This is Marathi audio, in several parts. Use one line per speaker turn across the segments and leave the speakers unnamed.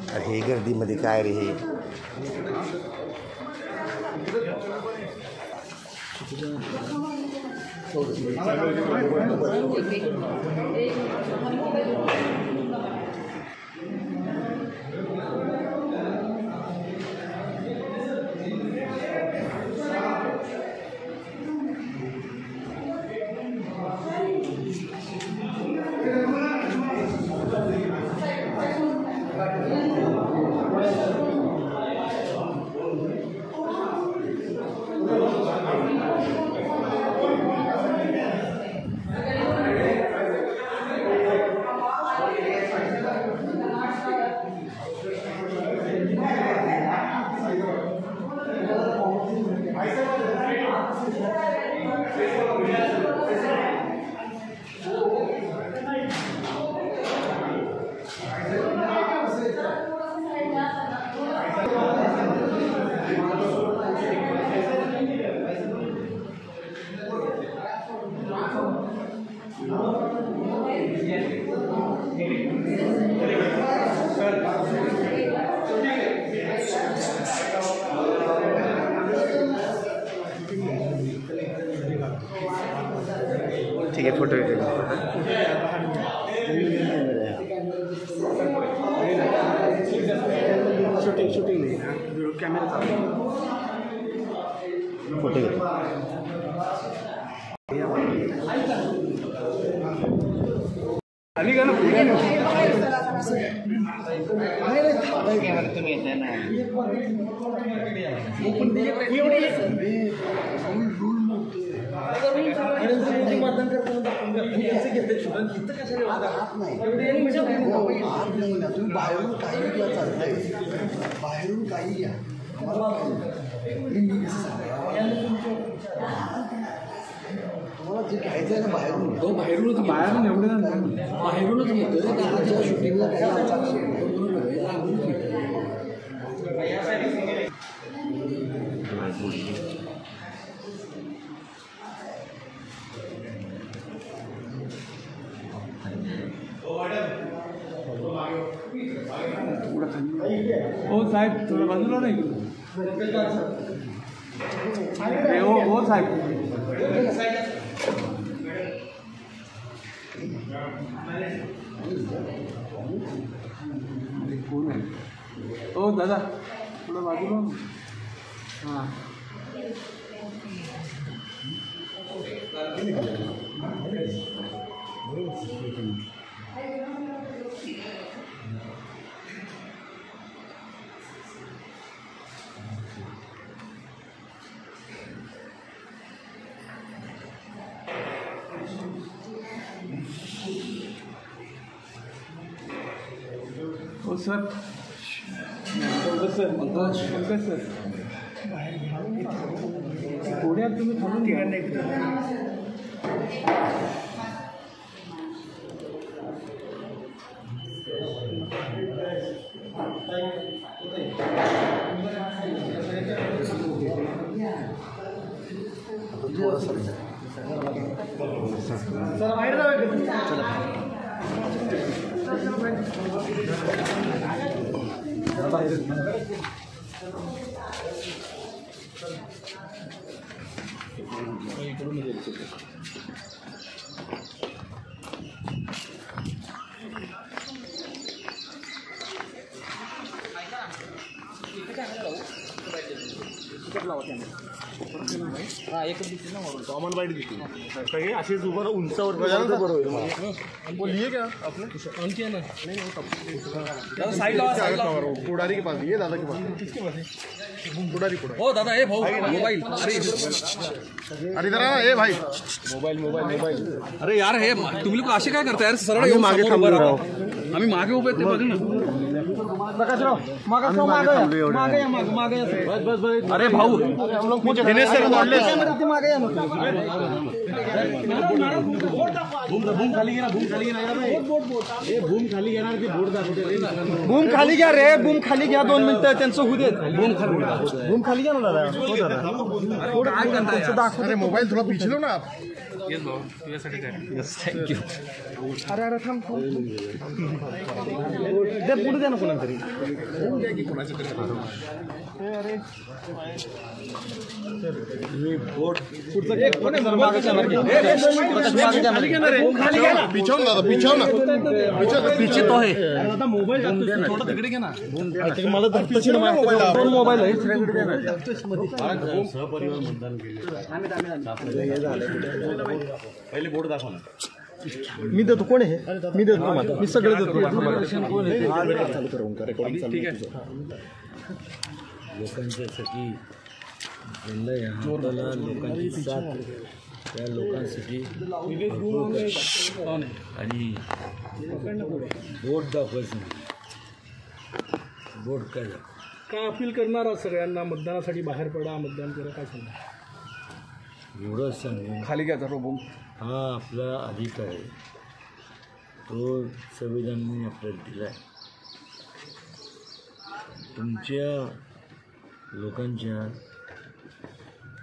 अरे हे गर्दीमध्ये काय रे हे ठीक है फोटो शूटिंग नहीं कैमरा फोटो आली का ना तुम्ही येते ना मतदान करताना तुम्ही बाहेरून काही घ्या चालतंय बाहेरून काही घ्या तुम्हाला जे घ्यायचं आहे ना बाहेरून तो बाहेरूनच एवढं बाहेरूनच घेतोय त्याच्या शूटिंगला काही
ओ साहेब थोडं बाजूला नाही ओ साहेब कोण आहे ओ दादा थोडं बाजूला हां ओ सर पंकज सर पुण्यात तुम्ही थांबून घ्या चला बाहेर एकच दिसते ना कॉमन वाईट दिसते सगळे असेच उभं उंचावर बरोबर लिहिए क्या आपने उनकी है ना नहीं साइड पुडारी के पास ये दादा के पास किसके पास है पुडारी ओ दादा ए भाऊ मोबाईल अरे जरा ए भाई मोबाईल अरे यार हे तुम्ही लोक असे काय करता यार सरळ येऊन मागे थांबून राहा आम्ही मागे उभे ते बघ ना प्रकाशराव मागे बस अरे भाऊ दिनेश सर बोलले मागे या बूम खाली घेणार बूम खाली घेणार ते बोर्ड दाखवते बूम खाली घ्या रे बूम खाली घ्या 2 मिनिटं त्यांचं होऊ देत बूम खाली घ्या ना दादा हो दादा अरे मोबाईल थोड़ा पीछे लो ना आप
येस भाऊ तुझ्यासाठी काय
थँक्यू.
अरे अरे थांब पुढे द्या ना कोणाला तरी.
पिछाव ना
पीछे तो है.
मोबाईल थोडं तिकडे घे ना. मला धरतच मोबाईल आहे.
सहपरिवार मतदान केले पहिले बोर्ड दाखव ना.
मी देतो. कोण आहे? मी देतो तुम्हाला. मी सगळे देतो.
ठीक आहे.
लोकांच्यासाठी लोकांची साथ त्या लोकांसाठी आणि बोट दाखवायचं. बोट काय दाखव.
काय अपील करणार सगळ्यांना मतदानासाठी बाहेर पडा, मतदान करा, काय सांगा?
एवढंच सांगेन,
खाली घ्या जरा बोम.
हा आपला अधिकार आहे, तो संविधानाने आपल्याला दिला आहे. तुमच्या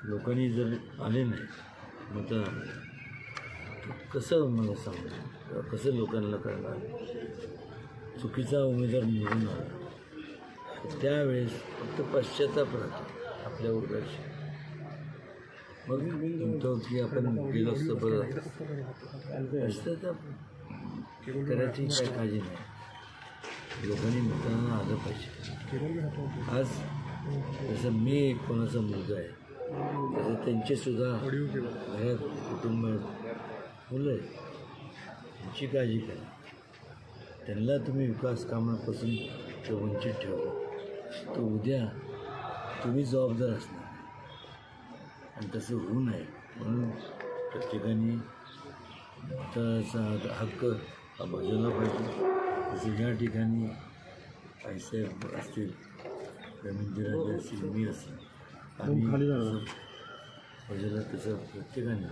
लोकांनी जर आले नाही मतदान, कसं मला सांगू, कसं लोकांना करणार. चुकीचा उमेदवार निवडून आला त्यावेळेस फक्त पश्चाताप राहतो आपल्या वर्गाची. मग म्हणतो की आपण गेलो असतं बरं असतं, तर करायची काय काळजी नाही. लोकांनी मतदानाला आलं पाहिजे. आज जसं मी कोणाचा मुलगा आहे तसं त्यांचेसुद्धा घरात कुटुंबात मुलं आहेत, त्यांची काळजी करा. त्यांना तुम्ही विकास कामापासून वंचित ठेवा तर उद्या तुम्ही जबाबदार असणार आणि तसं होऊ नये. म्हणून प्रत्येकाने त्याचा हक्क हा बजावला पाहिजे. तसं या ठिकाणी आईसाहेब असतील, रवींद्रराजे असतील, मी असेल, आम्ही बजावला तसं प्रत्येकाने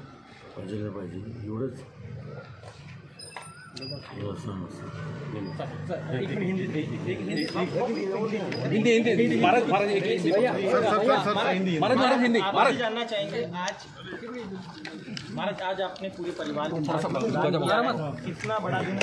बजावलं पाहिजे. एवढंच
जानना चाहेंगे महाराज आज आपने पूरे परिवार कितना बड़ा दिन